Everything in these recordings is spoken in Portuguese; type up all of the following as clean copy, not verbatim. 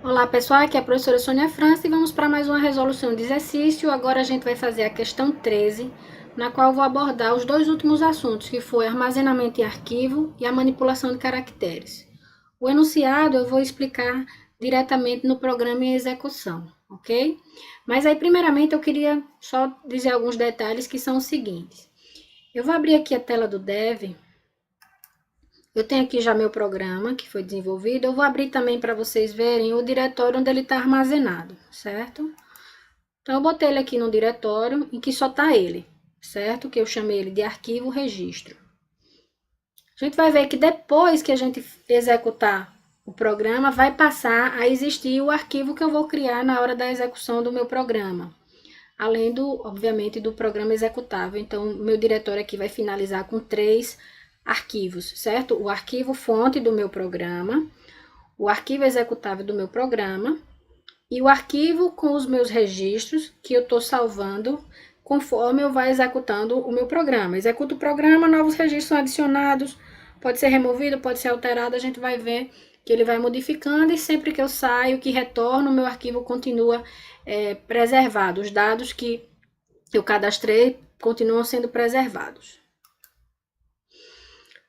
Olá pessoal, aqui é a professora Sônia França e vamos para mais uma resolução de exercício. Agora a gente vai fazer a questão 13, na qual eu vou abordar os dois últimos assuntos, que foi armazenamento em arquivo e a manipulação de caracteres. O enunciado eu vou explicar diretamente no programa em execução, ok? Mas aí primeiramente eu queria só dizer alguns detalhes que são os seguintes. Eu vou abrir aqui a tela do Dev. Eu tenho aqui já meu programa que foi desenvolvido. Eu vou abrir também para vocês verem o diretório onde ele está armazenado, certo? Então, eu botei ele aqui no diretório em que só está ele, certo? Que eu chamei ele de arquivo registro. A gente vai ver que depois que a gente executar o programa, vai passar a existir o arquivo que eu vou criar na hora da execução do meu programa. Além do, obviamente, do programa executável. Então, o meu diretório aqui vai finalizar com 3 arquivos, certo? O arquivo fonte do meu programa, o arquivo executável do meu programa e o arquivo com os meus registros que eu estou salvando conforme eu vá executando o meu programa. Executo o programa, novos registros são adicionados, pode ser removido, pode ser alterado, a gente vai ver que ele vai modificando e sempre que eu saio, que retorno, o meu arquivo continua preservado. Os dados que eu cadastrei continuam sendo preservados.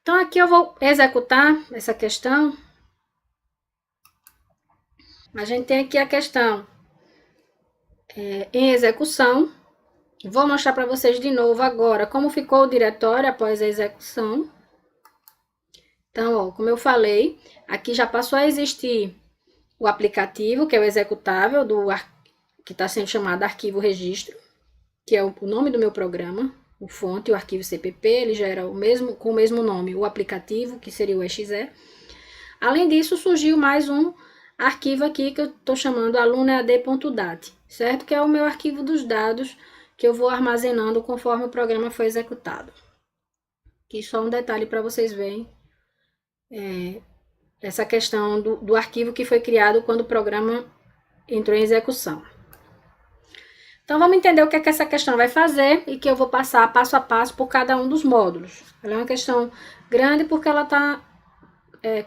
Então, aqui eu vou executar essa questão. A gente tem aqui a questão em execução. Vou mostrar para vocês de novo agora como ficou o diretório após a execução. Então, ó, como eu falei, aqui já passou a existir o aplicativo, que é o executável que está sendo chamado arquivo registro, que é o nome do meu programa, o fonte, o arquivo CPP, ele já era com o mesmo nome, o aplicativo, que seria o exe. Além disso, surgiu mais um arquivo aqui que eu estou chamando alunoead.dat, certo? Que é o meu arquivo dos dados que eu vou armazenando conforme o programa foi executado. Aqui só um detalhe para vocês verem essa questão do arquivo que foi criado quando o programa entrou em execução. Então, vamos entender o que é que essa questão vai fazer e que eu vou passar passo a passo por cada um dos módulos. Ela é uma questão grande porque ela está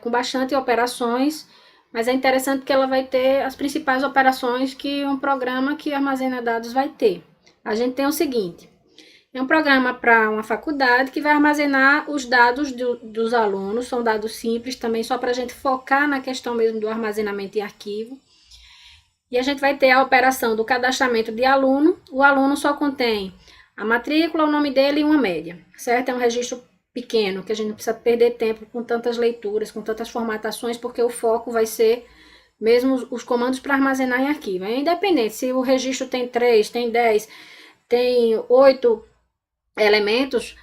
com bastante operações, mas é interessante que ela vai ter as principais operações que um programa que armazena dados vai ter. A gente tem o seguinte: é um programa para uma faculdade que vai armazenar os dados dos alunos, são dados simples também, só para a gente focar na questão mesmo do armazenamento em arquivo. E a gente vai ter a operação do cadastramento de aluno. O aluno só contém a matrícula, o nome dele e uma média, certo? É um registro pequeno, que a gente não precisa perder tempo com tantas leituras, com tantas formatações, porque o foco vai ser mesmo os comandos para armazenar em arquivo. É independente se o registro tem 3, tem 10, tem 8 elementos,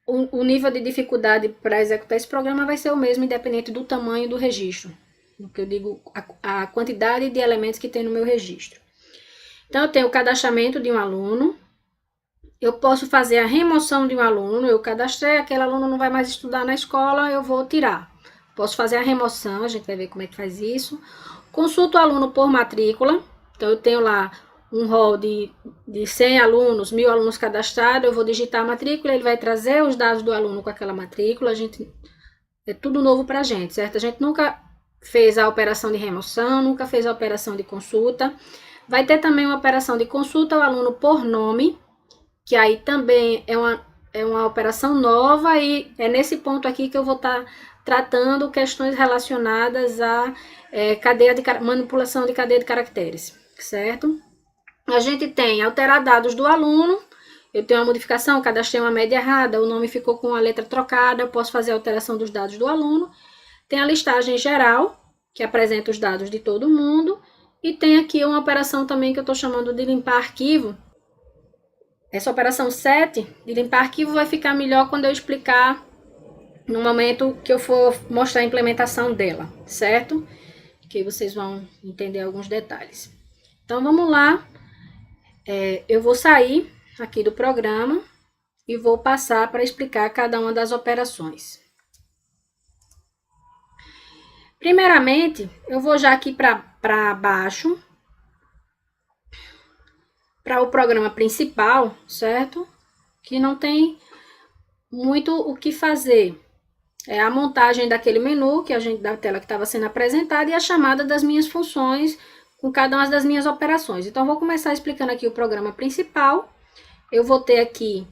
o nível de dificuldade para executar esse programa vai ser o mesmo, independente do tamanho do registro. O que eu digo, a quantidade de elementos que tem no meu registro. Então, eu tenho o cadastramento de um aluno, eu posso fazer a remoção de um aluno, eu cadastrei, aquele aluno não vai mais estudar na escola, eu vou tirar. Posso fazer a remoção, a gente vai ver como é que faz isso. Consulto o aluno por matrícula, então eu tenho lá um rol de 100 alunos, 1000 alunos cadastrados, eu vou digitar a matrícula, ele vai trazer os dados do aluno com aquela matrícula, é tudo novo para a gente, certo? A gente nunca fez a operação de remoção, nunca fez a operação de consulta. Vai ter também uma operação de consulta ao aluno por nome, que aí também é uma operação nova e é nesse ponto aqui que eu vou estar tratando questões relacionadas à manipulação de cadeia de caracteres, certo? A gente tem alterar dados do aluno, eu tenho uma modificação, cadastrei uma média errada, o nome ficou com a letra trocada, eu posso fazer a alteração dos dados do aluno. Tem a listagem geral, que apresenta os dados de todo mundo, e tem aqui uma operação também que eu estou chamando de limpar arquivo. Essa operação 7 de limpar arquivo vai ficar melhor quando eu explicar no momento que eu for mostrar a implementação dela, certo? Que vocês vão entender alguns detalhes. Então, vamos lá. Eu vou sair aqui do programa e vou passar para explicar cada uma das operações. Primeiramente, eu vou já aqui para baixo, para o programa principal, certo? Que não tem muito o que fazer. é a montagem daquele menu da tela que estava sendo apresentada e a chamada das minhas funções com cada uma das minhas operações. Então, vou começar explicando aqui o programa principal. Eu vou ter aqui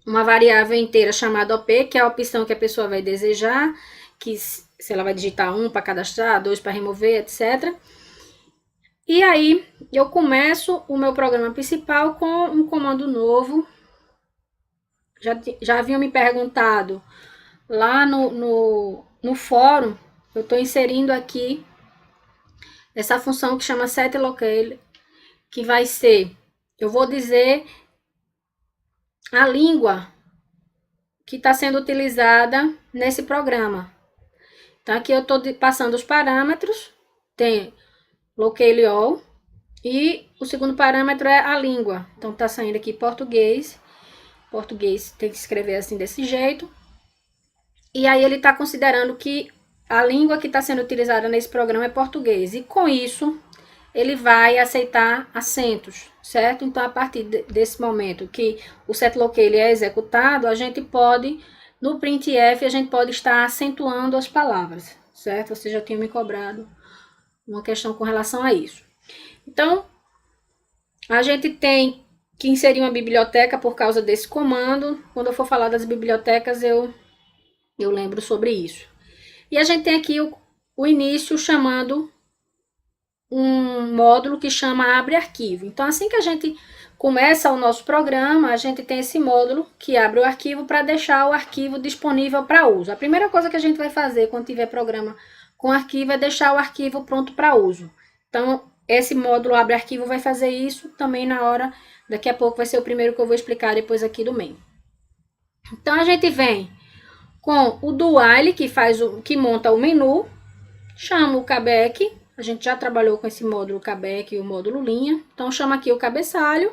uma variável inteira chamada OP, que é a opção que a pessoa vai desejar, que se ela vai digitar 1 para cadastrar, 2 para remover, etc. E aí, eu começo o meu programa principal com um comando novo. Já haviam me perguntado lá no fórum, eu estou inserindo aqui essa função que chama setLocale, que vai ser, eu vou dizer a língua que está sendo utilizada nesse programa. Então, aqui eu estou passando os parâmetros, tem locale all, e o segundo parâmetro é a língua. Então, está saindo aqui português. Português tem que escrever assim, desse jeito. E aí, ele está considerando que a língua que está sendo utilizada nesse programa é português. E com isso, ele vai aceitar acentos, certo? Então, a partir desse momento que o setLocale é executado, a gente pode, no printf, a gente pode estar acentuando as palavras, certo? Você já tinha me cobrado uma questão com relação a isso. Então, a gente tem que inserir uma biblioteca por causa desse comando. Quando eu for falar das bibliotecas, eu lembro sobre isso. E a gente tem aqui o início chamando um módulo que chama abre arquivo. Então, assim que a gente começa o nosso programa, a gente tem esse módulo que abre o arquivo para deixar o arquivo disponível para uso. A primeira coisa que a gente vai fazer quando tiver programa com arquivo é deixar o arquivo pronto para uso. Então, esse módulo abre arquivo vai fazer isso também na hora, daqui a pouco vai ser o primeiro que eu vou explicar depois aqui do main. Então, a gente vem com o do while, que monta o menu, chama o callback. A gente já trabalhou com esse módulo callback e o módulo linha. Então, chama aqui o cabeçalho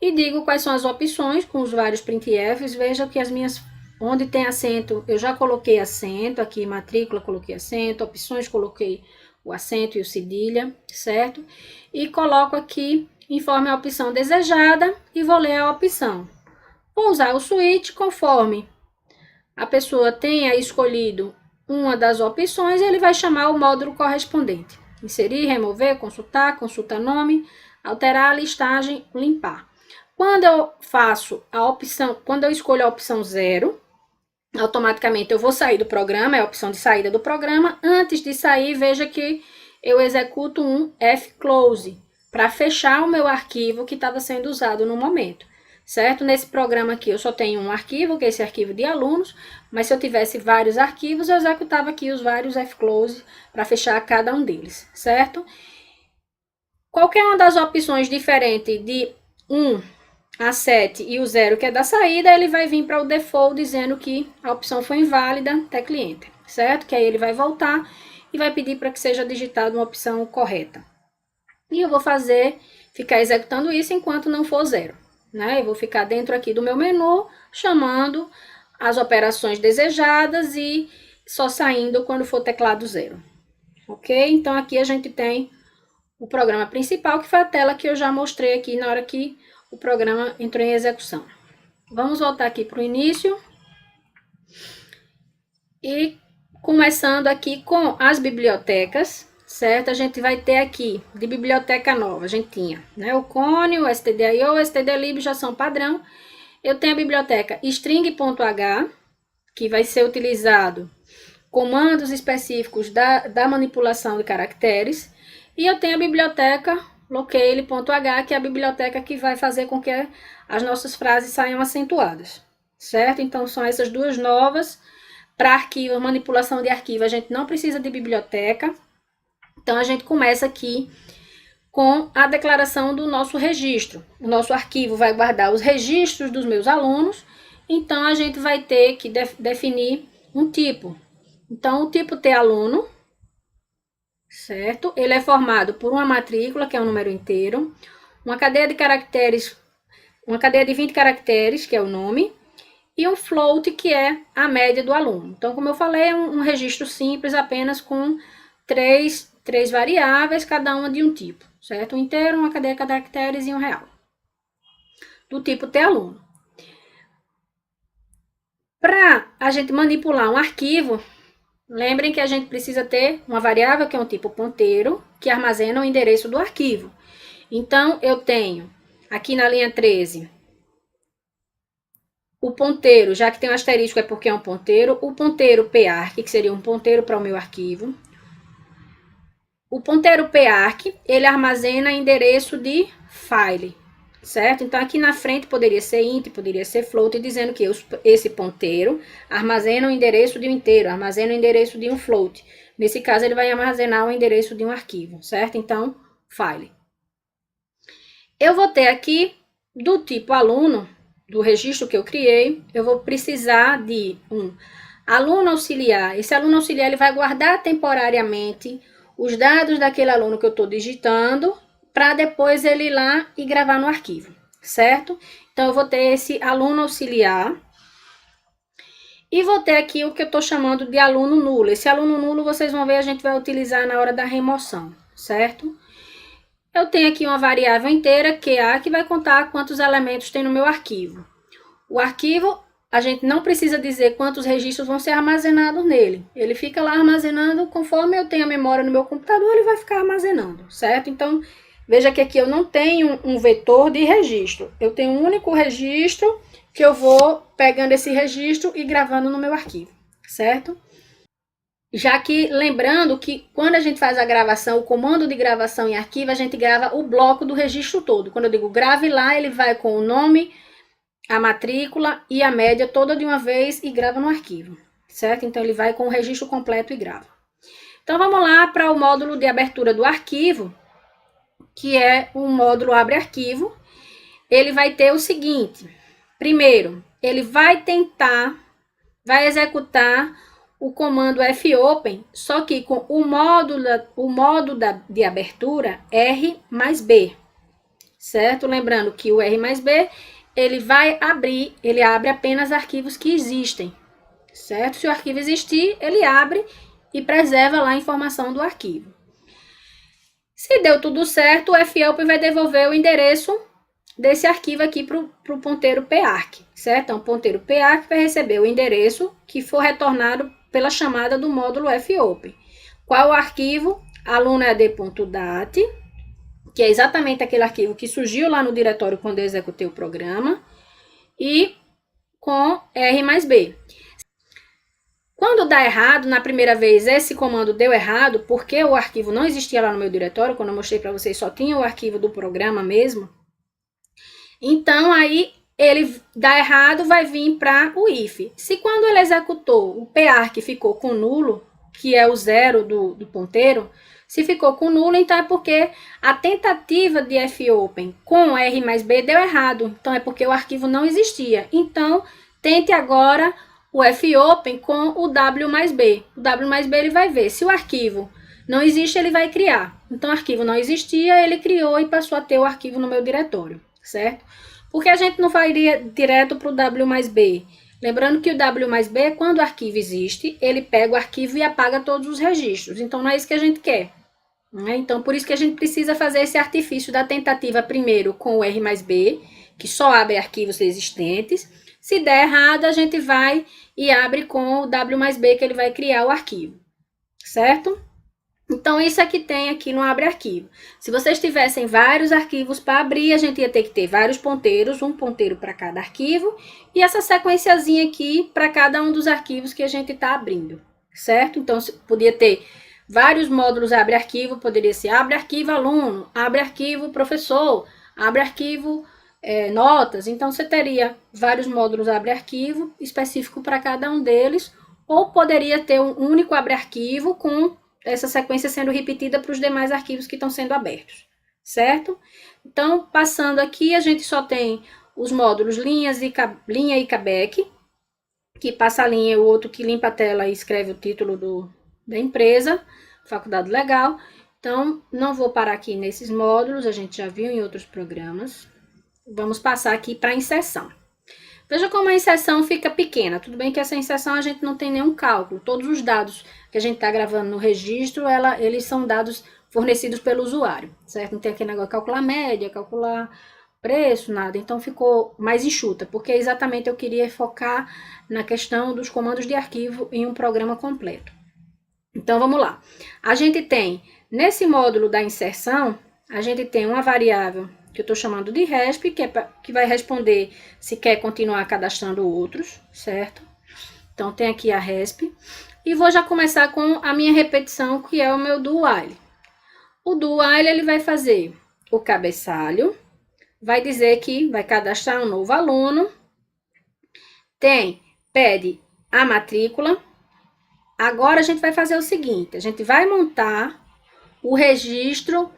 e digo quais são as opções com os vários printfs. Veja que onde tem acento, eu já coloquei acento. Aqui, matrícula, coloquei acento. Opções, coloquei o acento e o cedilha, certo? E coloco aqui, informe a opção desejada e vou ler a opção. Vou usar o switch conforme a pessoa tenha escolhido uma das opções, ele vai chamar o módulo correspondente. Inserir, remover, consultar, consulta nome, alterar a listagem, limpar. Quando eu faço a opção, quando eu escolho a opção 0, automaticamente eu vou sair do programa, é a opção de saída do programa. Antes de sair, veja que eu executo um fclose para fechar o meu arquivo que estava sendo usado no momento. Certo? Nesse programa aqui eu só tenho um arquivo, que é esse arquivo de alunos, mas se eu tivesse vários arquivos, eu executava aqui os vários fclose para fechar cada um deles, certo? Qualquer uma das opções diferente de 1 a 7 e o 0, que é da saída, ele vai vir para o default dizendo que a opção foi inválida, até cliente, certo? Que aí ele vai voltar e vai pedir para que seja digitada uma opção correta. E eu vou ficar executando isso enquanto não for 0. Né? Eu vou ficar dentro aqui do meu menu, chamando as operações desejadas e só saindo quando for teclado 0. Ok? Então, aqui a gente tem o programa principal, que foi a tela que eu já mostrei aqui na hora que o programa entrou em execução. Vamos voltar aqui para o início. E começando aqui com as bibliotecas, certo? A gente vai ter aqui, de biblioteca nova, a gente tinha, né? O Cone, o stdio, o stdlib já são padrão. Eu tenho a biblioteca string.h, que vai ser utilizado comandos específicos da manipulação de caracteres. E eu tenho a biblioteca locale.h, que é a biblioteca que vai fazer com que as nossas frases saiam acentuadas, certo? Então, são essas duas novas. Para arquivo, manipulação de arquivo, a gente não precisa de biblioteca. Então, a gente começa aqui com a declaração do nosso registro. O nosso arquivo vai guardar os registros dos meus alunos, então a gente vai ter que definir um tipo. Então, o tipo T-aluno, certo? Ele é formado por uma matrícula, que é um número inteiro, uma cadeia de caracteres, uma cadeia de 20 caracteres, que é o nome, e um float, que é a média do aluno. Então, como eu falei, é um registro simples, apenas com três variáveis, cada uma de um tipo, certo? Um inteiro, uma cadeia de caracteres e um real. Do tipo T-aluno. Para a gente manipular um arquivo, lembrem que a gente precisa ter uma variável que é um tipo ponteiro, que armazena o endereço do arquivo. Então, eu tenho aqui na linha 13 o ponteiro, já que tem um asterisco é porque é um ponteiro, o ponteiro park, que seria um ponteiro para o meu arquivo. O ponteiro park, ele armazena endereço de file, certo? Então, aqui na frente poderia ser int, poderia ser float, dizendo que esse ponteiro armazena o endereço de um inteiro, armazena o endereço de um float. Nesse caso, ele vai armazenar o endereço de um arquivo, certo? Então, file. Eu vou ter aqui, do tipo aluno, do registro que eu criei, eu vou precisar de um aluno auxiliar. Esse aluno auxiliar, ele vai guardar temporariamente os dados daquele aluno que eu estou digitando, para depois ele ir lá e gravar no arquivo, certo? Então, eu vou ter esse aluno auxiliar. E vou ter aqui o que eu estou chamando de aluno nulo. Esse aluno nulo, vocês vão ver, a gente vai utilizar na hora da remoção, certo? Eu tenho aqui uma variável inteira, QA, que vai contar quantos elementos tem no meu arquivo. O arquivo, a gente não precisa dizer quantos registros vão ser armazenados nele. Ele fica lá armazenando, conforme eu tenho a memória no meu computador, ele vai ficar armazenando, certo? Então, veja que aqui eu não tenho um vetor de registro. Eu tenho um único registro que eu vou pegando esse registro e gravando no meu arquivo, certo? Já que, lembrando que quando a gente faz a gravação, o comando de gravação em arquivo, a gente grava o bloco do registro todo. Quando eu digo grave lá, ele vai com o nome, a matrícula e a média toda de uma vez e grava no arquivo, certo? Então, ele vai com o registro completo e grava. Então, vamos lá para o módulo de abertura do arquivo, que é o módulo abre arquivo. Ele vai ter o seguinte: primeiro, ele vai executar o comando fopen, só que com o modo de abertura R mais B, certo? Lembrando que o R mais B, ele abre apenas arquivos que existem, certo? Se o arquivo existir, ele abre e preserva lá a informação do arquivo. Se deu tudo certo, o fopen vai devolver o endereço desse arquivo aqui para o ponteiro park, certo? Então, o ponteiro park vai receber o endereço que for retornado pela chamada do módulo fopen. Qual o arquivo? alunoead.dat, que é exatamente aquele arquivo que surgiu lá no diretório quando eu executei o programa, e com R mais B. Quando dá errado, na primeira vez esse comando deu errado, porque o arquivo não existia lá no meu diretório, quando eu mostrei para vocês só tinha o arquivo do programa mesmo. Então, aí ele dá errado, vai vir para o if. Se quando ele executou, o park ficou com nulo, que é o zero do ponteiro, se ficou com nulo, então é porque a tentativa de fopen com R mais B deu errado. Então, é porque o arquivo não existia. Então, tente agora o fopen com o W mais B. O W mais B ele vai ver. Se o arquivo não existe, ele vai criar. Então, o arquivo não existia, ele criou e passou a ter o arquivo no meu diretório, certo? Porque a gente não faria direto para o W mais B. Lembrando que o W mais B, quando o arquivo existe, ele pega o arquivo e apaga todos os registros. Então, não é isso que a gente quer, né? Então, por isso que a gente precisa fazer esse artifício da tentativa primeiro com o R mais B, que só abre arquivos existentes. Se der errado, a gente vai e abre com o W mais B, que ele vai criar o arquivo, certo? Então, isso é que tem aqui no abre arquivo. Se vocês tivessem vários arquivos para abrir, a gente ia ter que ter vários ponteiros, um ponteiro para cada arquivo, e essa sequenciazinha aqui para cada um dos arquivos que a gente está abrindo, certo? Então, podia ter vários módulos abre arquivo, poderia ser abre arquivo aluno, abre arquivo professor, abre arquivo notas. Então, você teria vários módulos abre arquivo específico para cada um deles, ou poderia ter um único abre arquivo com essa sequência sendo repetida para os demais arquivos que estão sendo abertos, certo? Então, passando aqui, a gente só tem os módulos linha e cabec, que passa a linha, e o outro que limpa a tela e escreve o título da empresa, faculdade legal. Então, não vou parar aqui nesses módulos, a gente já viu em outros programas. Vamos passar aqui para a inserção. Veja como a inserção fica pequena. Tudo bem que essa inserção a gente não tem nenhum cálculo. Todos os dados que a gente está gravando no registro, eles são dados fornecidos pelo usuário, certo? Não tem aquele negócio de calcular média, calcular preço, nada. Então ficou mais enxuta, porque exatamente eu queria focar na questão dos comandos de arquivo em um programa completo. Então vamos lá. A gente tem, nesse módulo da inserção, a gente tem uma variável que eu estou chamando de resp, que vai responder se quer continuar cadastrando outros, certo? Então tem aqui a resp. E vou já começar com a minha repetição, que é o meu do while. O do while, ele vai fazer o cabeçalho, vai dizer que vai cadastrar um novo aluno, pede a matrícula. Agora a gente vai fazer o seguinte, a gente vai montar o registro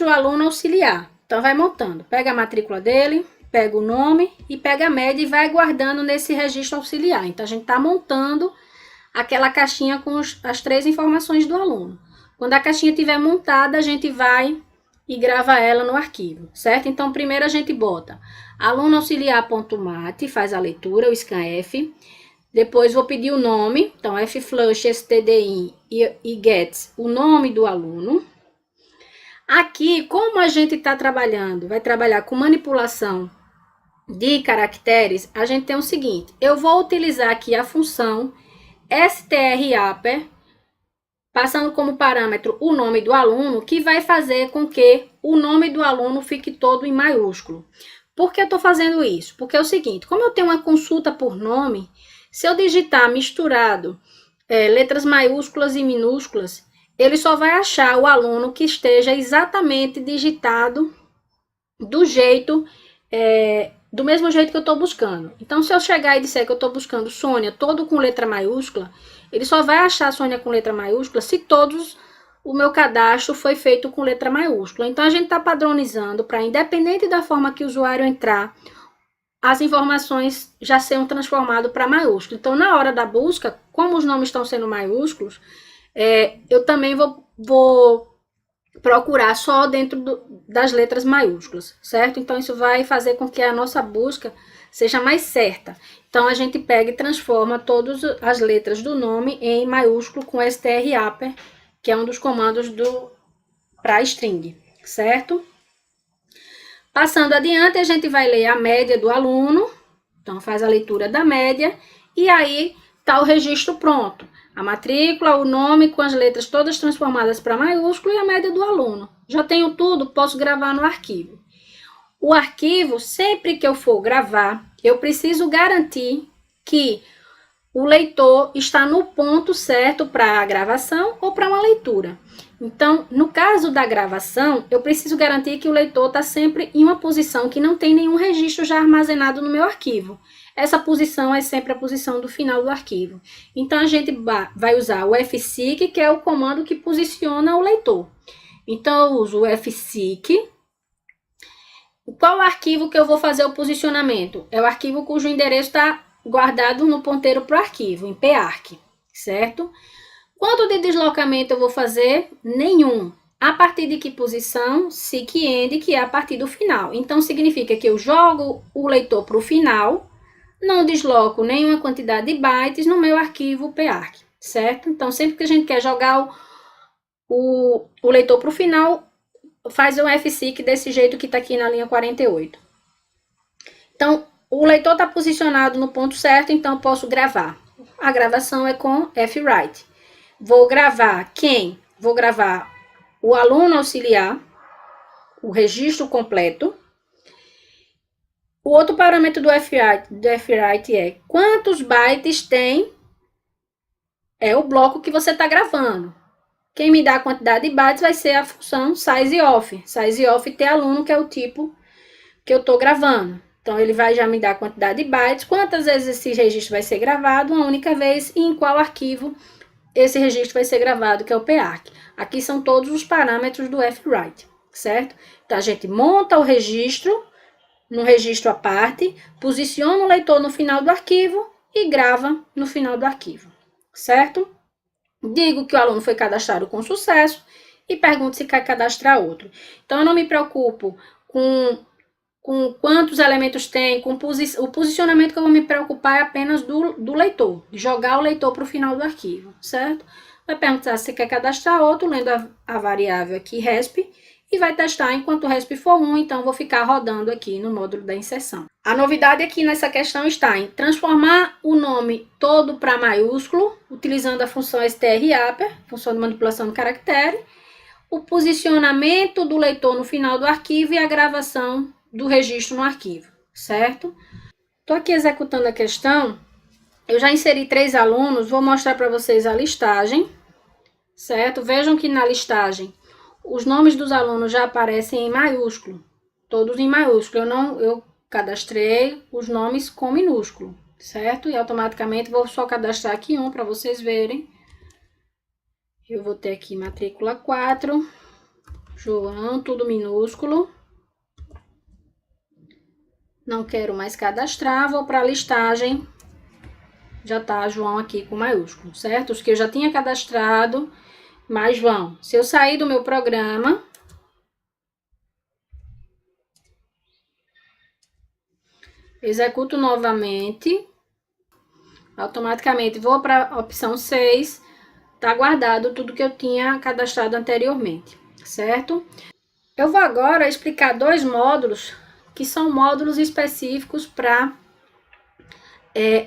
aluno auxiliar. Então vai montando, pega a matrícula dele, pega o nome e pega a média e vai guardando nesse registro auxiliar. Então a gente está montando aquela caixinha com as 3 informações do aluno. Quando a caixinha estiver montada, a gente vai e grava ela no arquivo, certo? Então, primeiro a gente bota aluno auxiliar.mat, faz a leitura, o scanf. Depois vou pedir o nome, então fflush, stdin e gets o nome do aluno. Aqui, como a gente está trabalhando, vai trabalhar com manipulação de caracteres, a gente tem o seguinte, eu vou utilizar aqui a função strupper, passando como parâmetro o nome do aluno, que vai fazer com que o nome do aluno fique todo em maiúsculo. Por que eu estou fazendo isso? Porque é o seguinte, como eu tenho uma consulta por nome, se eu digitar misturado letras maiúsculas e minúsculas, ele só vai achar o aluno que esteja exatamente digitado do mesmo jeito que eu estou buscando. Então, se eu chegar e disser que eu estou buscando Sônia todo com letra maiúscula, ele só vai achar Sônia com letra maiúscula se o meu cadastro foi feito com letra maiúscula. Então, a gente está padronizando para, independente da forma que o usuário entrar, as informações já serão transformadas para maiúsculo. Então, na hora da busca, como os nomes estão sendo maiúsculos, eu também vou procurar só dentro das letras maiúsculas, certo? Então, isso vai fazer com que a nossa busca seja mais certa. Então, a gente pega e transforma todas as letras do nome em maiúsculo com strupper, que é um dos comandos para string, certo? Passando adiante, a gente vai ler a média do aluno, então faz a leitura da média, e aí está o registro pronto. A matrícula, o nome com as letras todas transformadas para maiúsculo e a média do aluno. Já tenho tudo, posso gravar no arquivo. O arquivo, sempre que eu for gravar, eu preciso garantir que o leitor está no ponto certo para a gravação ou para uma leitura. Então, no caso da gravação, eu preciso garantir que o leitor está sempre em uma posição que não tem nenhum registro já armazenado no meu arquivo. Essa posição é sempre a posição do final do arquivo. Então, a gente vai usar o fseek, que é o comando que posiciona o leitor. Então, eu uso o fseek. Qual arquivo que eu vou fazer o posicionamento? É o arquivo cujo endereço está guardado no ponteiro para o arquivo, em park, certo? Quanto de deslocamento eu vou fazer? Nenhum. A partir de que posição? Seek-end, que é a partir do final. Então, significa que eu jogo o leitor para o final, não desloco nenhuma quantidade de bytes no meu arquivo park, certo? Então, sempre que a gente quer jogar o leitor para o final, faz um fseek desse jeito que está aqui na linha 48. Então, o leitor está posicionado no ponto certo, então eu posso gravar. A gravação é com fwrite. Vou gravar quem? Vou gravar o aluno auxiliar, o registro completo. O outro parâmetro do fwrite é quantos bytes tem o bloco que você está gravando. Quem me dá a quantidade de bytes vai ser a função sizeof. Sizeof tem aluno, que é o tipo que eu estou gravando. Então, ele vai já me dar a quantidade de bytes, quantas vezes esse registro vai ser gravado, uma única vez, e em qual arquivo esse registro vai ser gravado, que é o park. Aqui são todos os parâmetros do fwrite, certo? Então, a gente monta o registro, no registro à parte, posiciona o leitor no final do arquivo e grava no final do arquivo, certo? Digo que o aluno foi cadastrado com sucesso e pergunto se quer cadastrar outro. Então, eu não me preocupo com quantos elementos tem, com o posicionamento que eu vou me preocupar é apenas do leitor, de jogar o leitor para o final do arquivo, certo? Vai perguntar se quer cadastrar outro, lendo a variável aqui resp, e vai testar enquanto o RESP for 1, então vou ficar rodando aqui no módulo da inserção. A novidade aqui nessa questão está em transformar o nome todo para maiúsculo, utilizando a função strApper, função de manipulação de caractere, o posicionamento do leitor no final do arquivo e a gravação do registro no arquivo, certo? Estou aqui executando a questão, eu já inseri 3 alunos, vou mostrar para vocês a listagem, certo? Vejam que na listagem os nomes dos alunos já aparecem em maiúsculo, todos em maiúsculo, eu cadastrei os nomes com minúsculo, certo? E automaticamente vou só cadastrar aqui um para vocês verem. Eu vou ter aqui matrícula 4, João, tudo minúsculo. Não quero mais cadastrar, vou para a listagem. Já tá João aqui com maiúsculo, certo? Os que eu já tinha cadastrado, mais João. Se eu sair do meu programa, executo novamente, automaticamente vou para a opção 6, tá guardado tudo que eu tinha cadastrado anteriormente, certo? Eu vou agora explicar 2 módulos, que são módulos específicos para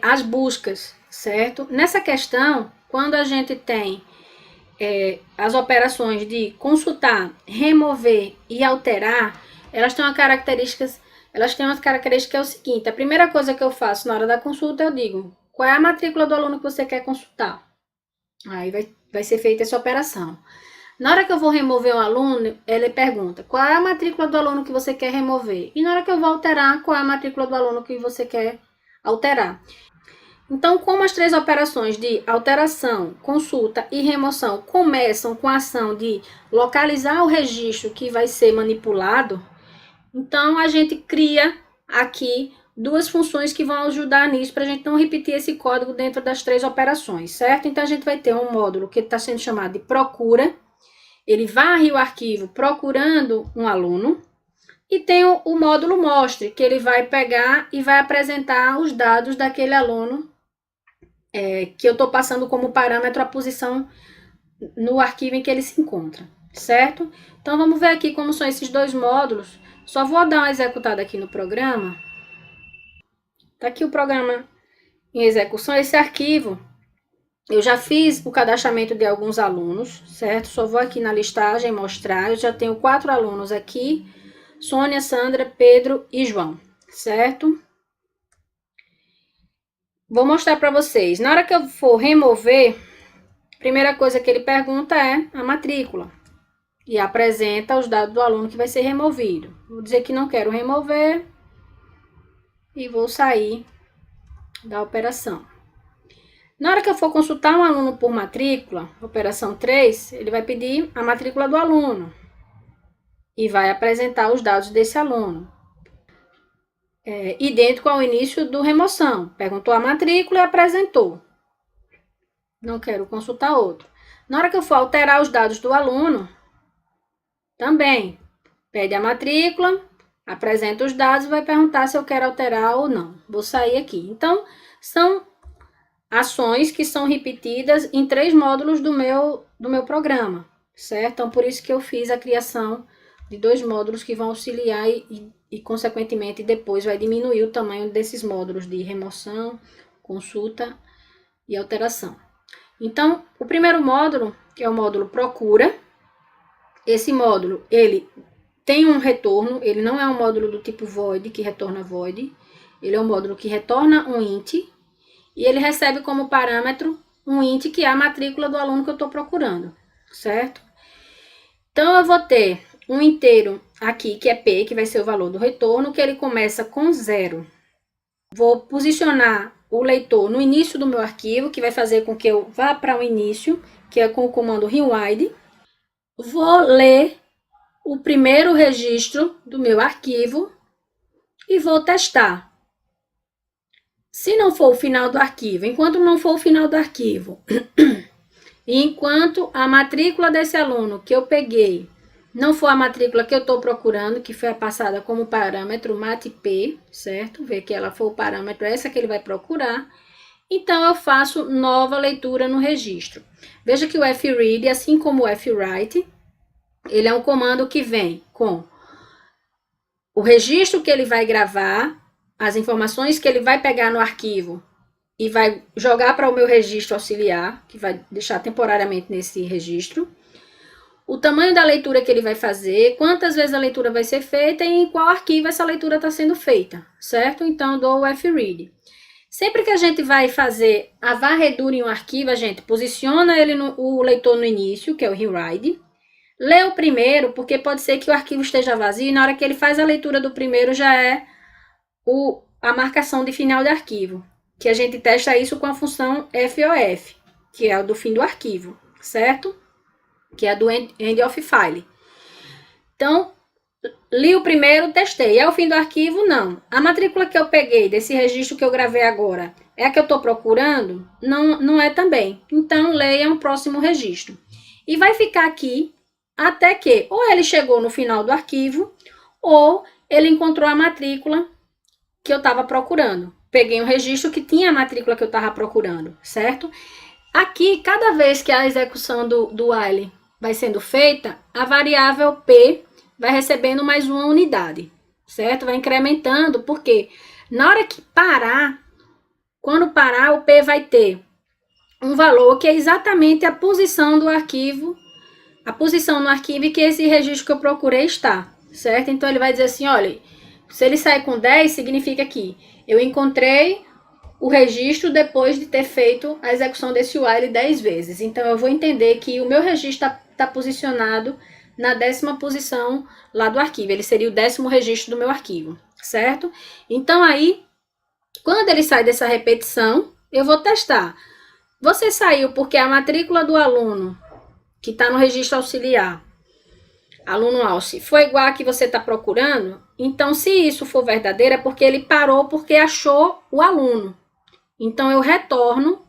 as buscas, certo? Nessa questão, quando a gente tem as operações de consultar, remover e alterar, elas têm uma característica que é o seguinte: a primeira coisa que eu faço na hora da consulta, eu digo, qual é a matrícula do aluno que você quer consultar? Aí vai ser feita essa operação. Na hora que eu vou remover um aluno, ele pergunta, qual é a matrícula do aluno que você quer remover? E na hora que eu vou alterar, qual é a matrícula do aluno que você quer alterar? Então, como as 3 operações de alteração, consulta e remoção começam com a ação de localizar o registro que vai ser manipulado, então a gente cria aqui 2 funções que vão ajudar nisso, para a gente não repetir esse código dentro das 3 operações, certo? Então, a gente vai ter um módulo que está sendo chamado de procura, ele varre o arquivo procurando um aluno, e tem o módulo mostre, que ele vai pegar e vai apresentar os dados daquele aluno que eu estou passando como parâmetro a posição no arquivo em que ele se encontra, certo? Então, vamos ver aqui como são esses 2 módulos. Só vou dar uma executada aqui no programa. Tá aqui o programa em execução. Esse arquivo, eu já fiz o cadastramento de alguns alunos, certo? Só vou aqui na listagem mostrar. Eu já tenho 4 alunos aqui. Sônia, Sandra, Pedro e João, certo? Vou mostrar para vocês. Na hora que eu for remover, a primeira coisa que ele pergunta é a matrícula. E apresenta os dados do aluno que vai ser removido. Vou dizer que não quero remover. E vou sair da operação. Na hora que eu for consultar um aluno por matrícula, operação 3, ele vai pedir a matrícula do aluno. E vai apresentar os dados desse aluno. Idêntico ao início do remoção. Perguntou a matrícula e apresentou. Não quero consultar outro. Na hora que eu for alterar os dados do aluno, também pede a matrícula, apresenta os dados e vai perguntar se eu quero alterar ou não. Vou sair aqui. Então, são ações que são repetidas em 3 módulos do meu programa, certo? Então, por isso que eu fiz a criação de 2 módulos que vão auxiliar e, consequentemente, depois vai diminuir o tamanho desses módulos de remoção, consulta e alteração. Então, o primeiro módulo, que é o módulo procura, esse módulo, ele tem um retorno, ele não é um módulo do tipo void, que retorna void, ele é um módulo que retorna um int, e ele recebe como parâmetro um int, que é a matrícula do aluno que eu estou procurando, certo? Então, eu vou ter um inteiro aqui, que é P, que vai ser o valor do retorno, que ele começa com 0. Vou posicionar o leitor no início do meu arquivo, que vai fazer com que eu vá para o início, que é com o comando rewind. Vou ler o primeiro registro do meu arquivo e vou testar. Se não for o final do arquivo, enquanto não for o final do arquivo, e enquanto a matrícula desse aluno que eu peguei não for a matrícula que eu estou procurando, que foi passada como parâmetro matp, certo? Ver que ela for o parâmetro, essa que ele vai procurar. Então, eu faço nova leitura no registro. Veja que o fread, assim como o frwrite, Ele é um comando que vem com o registro que ele vai gravar, as informações que ele vai pegar no arquivo e vai jogar para o meu registro auxiliar, que vai deixar temporariamente nesse registro. O tamanho da leitura que ele vai fazer, quantas vezes a leitura vai ser feita e em qual arquivo essa leitura está sendo feita, certo? Então, dou o fread. Sempre que a gente vai fazer a varredura em um arquivo, a gente posiciona o leitor no início, que é o rewrite. Lê o primeiro, porque pode ser que o arquivo esteja vazio e na hora que ele faz a leitura do primeiro já é a marcação de final de arquivo. Que a gente testa isso com a função FOF, que é o do fim do arquivo, certo? Que é do end of file. Então, li o primeiro, testei. É o fim do arquivo? Não. A matrícula que eu peguei desse registro que eu gravei agora é a que eu estou procurando? Não, não é também. Então, leia um próximo registro. E vai ficar aqui até que ou ele chegou no final do arquivo ou ele encontrou a matrícula que eu estava procurando. Peguei um registro que tinha a matrícula que eu estava procurando, certo? Aqui, cada vez que a execução do while vai sendo feita, a variável P vai recebendo mais uma unidade, certo? Vai incrementando, porque na hora que parar, quando parar, o P vai ter um valor que é exatamente a posição do arquivo, a posição no arquivo que esse registro que eu procurei está, certo? Então, ele vai dizer assim, olha, se ele sair com 10, significa que eu encontrei o registro depois de ter feito a execução desse while 10 vezes. Então, eu vou entender que o meu registro está posicionado na 10ª posição lá do arquivo. Ele seria o 10º registro do meu arquivo, certo? Então, aí, quando ele sai dessa repetição, eu vou testar. Você saiu porque a matrícula do aluno, que está no registro auxiliar, aluno AUXI, foi igual a que você está procurando? Então, se isso for verdadeiro, é porque ele parou porque achou o aluno. Então, eu retorno,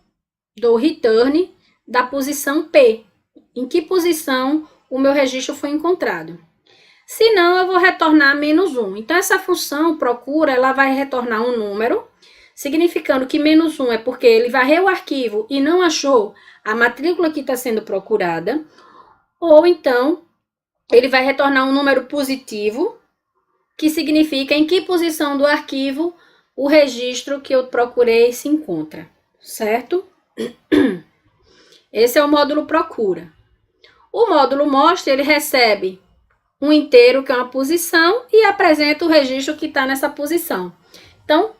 dou return da posição P. Em que posição o meu registro foi encontrado. Se não, eu vou retornar -1. Então, essa função procura, ela vai retornar um número, significando que -1 é porque ele varreu o arquivo e não achou a matrícula que está sendo procurada, ou então, ele vai retornar um número positivo, que significa em que posição do arquivo o registro que eu procurei se encontra, certo? Esse é o módulo procura. O módulo mostra, ele recebe um inteiro, que é uma posição, e apresenta o registro que está nessa posição. Então,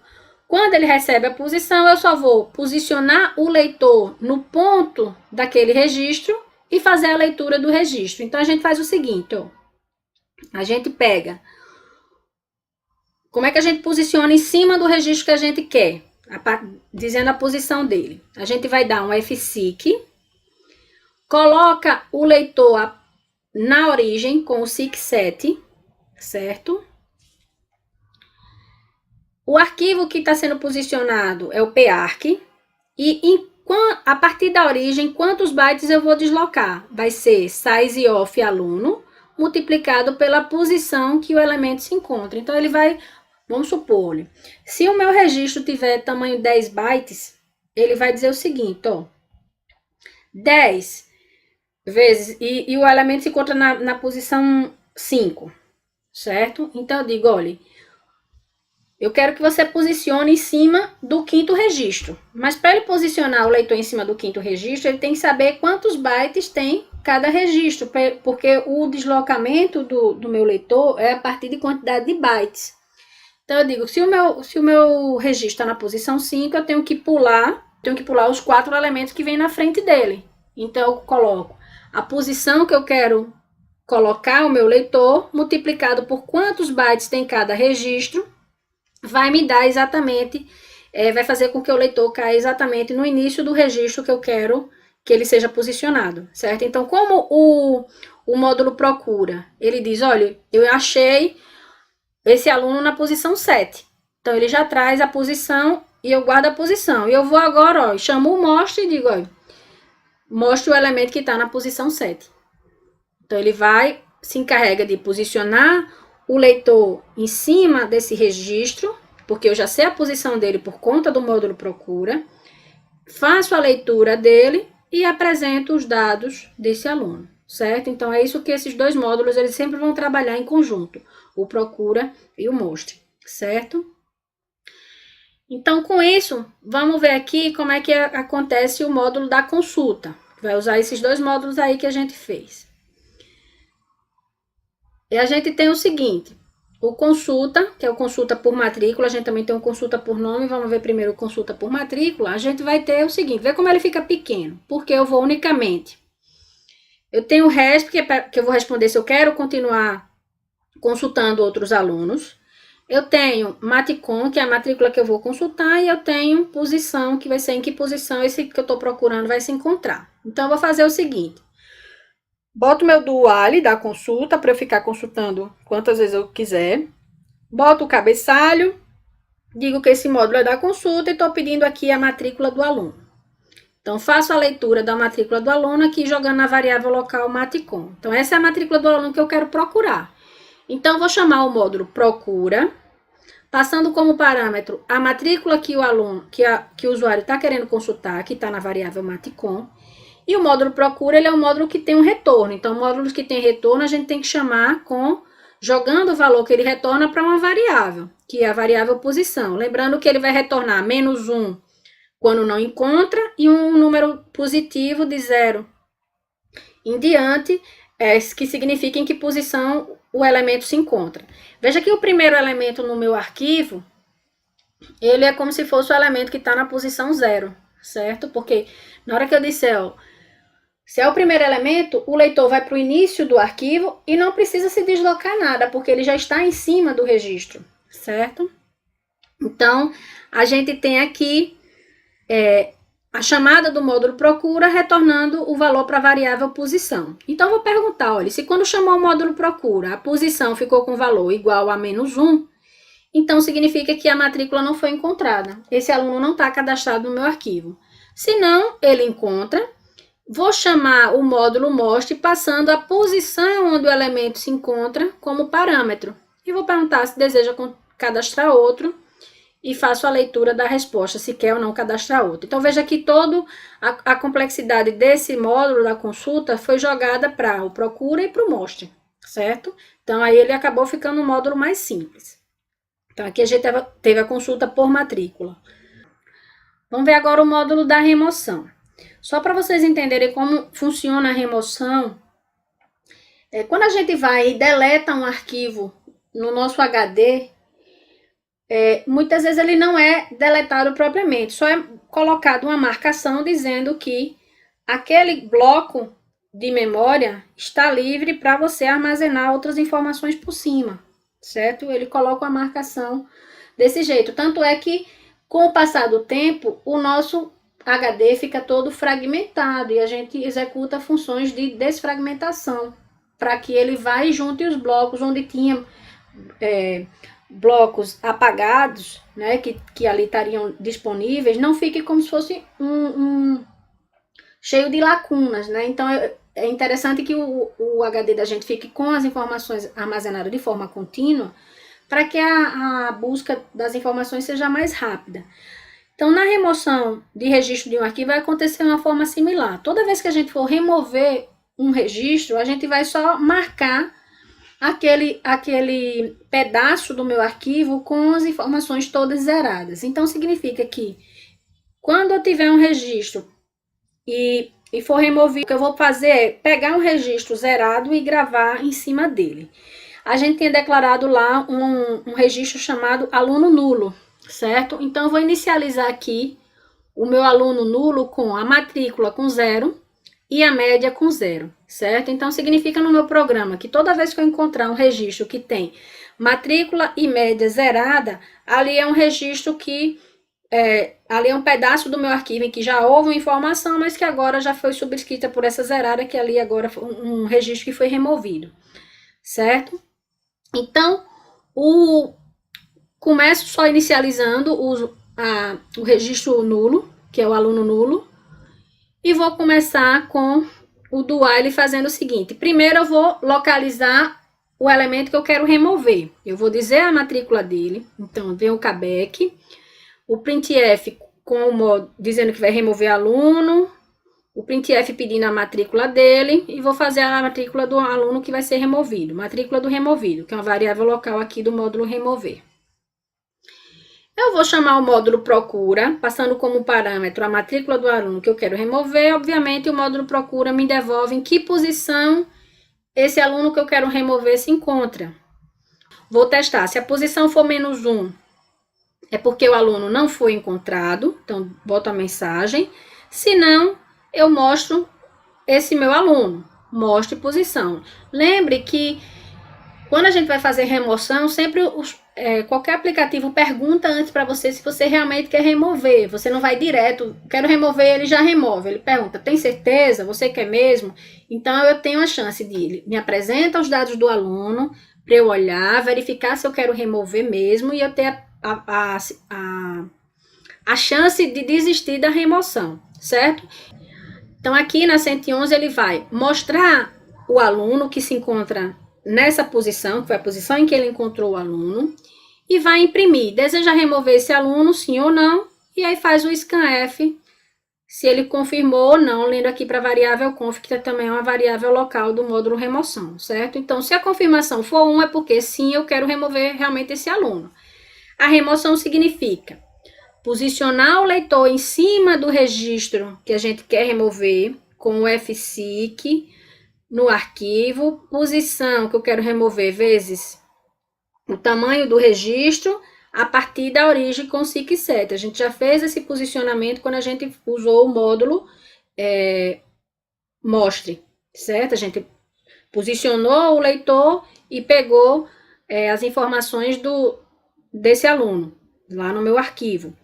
quando ele recebe a posição, eu só vou posicionar o leitor no ponto daquele registro e fazer a leitura do registro. Então, a gente faz o seguinte, ó. A gente pega... Como é que a gente posiciona em cima do registro que a gente quer? Dizendo a posição dele. A gente vai dar um fseek, coloca o leitor na origem com o seek7, certo? O arquivo que está sendo posicionado é o parc, e a partir da origem, quantos bytes eu vou deslocar? Vai ser size of aluno multiplicado pela posição que o elemento se encontra. Então, ele vai, vamos supor, se o meu registro tiver tamanho 10 bytes, ele vai dizer o seguinte, ó, 10 vezes, e o elemento se encontra na posição 5, certo? Então, eu digo, olha, eu quero que você posicione em cima do 5º registro. Mas para ele posicionar o leitor em cima do 5º registro, ele tem que saber quantos bytes tem cada registro, porque o deslocamento do meu leitor é a partir de quantidade de bytes. Então, eu digo, se o meu registro está na posição 5, eu tenho que pular os 4 elementos que vêm na frente dele. Então, eu coloco a posição que eu quero colocar o meu leitor, multiplicado por quantos bytes tem cada registro, vai me dar exatamente, vai fazer com que o leitor caia exatamente no início do registro que eu quero que ele seja posicionado, certo? Então, como o módulo procura, ele diz, olha, eu achei esse aluno na posição 7. Então, ele já traz a posição e eu guardo a posição. E eu vou agora, ó, chamo o mostra e digo, ó, mostra o elemento que está na posição 7. Então, ele se encarrega de posicionar o leitor em cima desse registro, porque eu já sei a posição dele por conta do módulo procura, faço a leitura dele e apresento os dados desse aluno, certo? Então, é isso que esses dois módulos, eles sempre vão trabalhar em conjunto, o procura e o mostre, certo? Então, com isso, vamos ver aqui como é que acontece o módulo da consulta. Vai usar esses dois módulos aí que a gente fez. E a gente tem o seguinte, o consulta, que é o consulta por matrícula, a gente também tem um consulta por nome, vamos ver primeiro o consulta por matrícula. A gente vai ter o seguinte, vê como ele fica pequeno, porque eu vou unicamente. Eu tenho o RESP, que eu vou responder se eu quero continuar consultando outros alunos. Eu tenho Maticom, que é a matrícula que eu vou consultar, e eu tenho posição, que vai ser em que posição esse que eu estou procurando vai se encontrar. Então, eu vou fazer o seguinte. Boto meu duale da consulta, para eu ficar consultando quantas vezes eu quiser. Boto o cabeçalho, digo que esse módulo é da consulta e estou pedindo aqui a matrícula do aluno. Então, faço a leitura da matrícula do aluno aqui, jogando na variável local Maticom. Então, essa é a matrícula do aluno que eu quero procurar. Então, vou chamar o módulo procura, passando como parâmetro a matrícula que o aluno, que o usuário está querendo consultar, que está na variável Maticom. E o módulo procura, ele é um módulo que tem um retorno. Então, módulos que tem retorno, a gente tem que chamar jogando o valor que ele retorna para uma variável, que é a variável posição. Lembrando que ele vai retornar -1 quando não encontra e um número positivo de 0 em diante, que significa em que posição o elemento se encontra. Veja que o primeiro elemento no meu arquivo, ele é como se fosse o elemento que está na posição 0, certo? Porque na hora que eu disser, ó, se é o primeiro elemento, o leitor vai para o início do arquivo e não precisa se deslocar nada, porque ele já está em cima do registro, certo? Então, a gente tem aqui a chamada do módulo procura retornando o valor para a variável posição. Então, eu vou perguntar, olha, se quando chamou o módulo procura, a posição ficou com valor igual a -1, então significa que a matrícula não foi encontrada. Esse aluno não está cadastrado no meu arquivo. Se não, ele encontra. Vou chamar o módulo mostre passando a posição onde o elemento se encontra como parâmetro. E vou perguntar se deseja cadastrar outro e faço a leitura da resposta, se quer ou não cadastrar outro. Então, veja que toda a complexidade desse módulo da consulta foi jogada para o procura e para o mostre, certo? Então, aí ele acabou ficando um módulo mais simples. Então, aqui a gente teve a consulta por matrícula. Vamos ver agora o módulo da remoção. Só para vocês entenderem como funciona a remoção, quando a gente vai e deleta um arquivo no nosso HD, muitas vezes ele não é deletado propriamente, só é colocado uma marcação dizendo que aquele bloco de memória está livre para você armazenar outras informações por cima, certo? Ele coloca uma marcação desse jeito. Tanto é que, com o passar do tempo, o nosso HD fica todo fragmentado e a gente executa funções de desfragmentação para que ele vá e junte os blocos onde tinha blocos apagados, né, que ali estariam disponíveis, não fique como se fosse cheio de lacunas, né? Então é interessante que o HD da gente fique com as informações armazenadas de forma contínua para que a busca das informações seja mais rápida. Então, na remoção de registro de um arquivo vai acontecer de uma forma similar. Toda vez que a gente for remover um registro, a gente vai só marcar aquele pedaço do meu arquivo com as informações todas zeradas. Então, significa que quando eu tiver um registro e for removido, o que eu vou fazer é pegar um registro zerado e gravar em cima dele. A gente tem declarado lá um registro chamado aluno nulo, certo? Então, eu vou inicializar aqui o meu aluno nulo com a matrícula com 0 e a média com 0, certo? Então, significa no meu programa que toda vez que eu encontrar um registro que tem matrícula e média zerada, ali é um registro que ali é um pedaço do meu arquivo em que já houve uma informação, mas que agora já foi subscrita por essa zerada, que ali agora foi um registro que foi removido, certo? Então, começo só inicializando o registro nulo, que é o aluno nulo, e vou começar com o do while fazendo o seguinte. Primeiro eu vou localizar o elemento que eu quero remover. Eu vou dizer a matrícula dele, então vem o CABEC, o printf com o modo dizendo que vai remover aluno, o printf pedindo a matrícula dele e vou fazer a matrícula do aluno que vai ser removido, matrícula do removido, que é uma variável local aqui do módulo remover. Eu vou chamar o módulo procura, passando como parâmetro a matrícula do aluno que eu quero remover. Obviamente, o módulo procura me devolve em que posição esse aluno que eu quero remover se encontra. Vou testar. Se a posição for -1, é porque o aluno não foi encontrado. Então, boto a mensagem. Se não, eu mostro esse meu aluno. Mostre posição. Lembre que quando a gente vai fazer remoção, sempre qualquer aplicativo pergunta antes para você se você realmente quer remover. Você não vai direto, quero remover, ele já remove. Ele pergunta, tem certeza? Você quer mesmo? Então, eu tenho a chance de me apresentar os dados do aluno, para eu olhar, verificar se eu quero remover mesmo e eu ter a chance de desistir da remoção, certo? Então, aqui na 111, ele vai mostrar o aluno que se encontra nessa posição, que foi a posição em que ele encontrou o aluno, e vai imprimir. Deseja remover esse aluno, sim ou não, e aí faz o scanf, se ele confirmou ou não, lendo aqui para a variável conf, que também é uma variável local do módulo remoção, certo? Então, se a confirmação for 1, é porque sim, eu quero remover realmente esse aluno. A remoção significa posicionar o leitor em cima do registro que a gente quer remover, com o fseek, no arquivo, posição que eu quero remover vezes o tamanho do registro a partir da origem com seek set. A gente já fez esse posicionamento quando a gente usou o módulo mostre, certo? A gente posicionou o leitor e pegou as informações desse aluno lá no meu arquivo.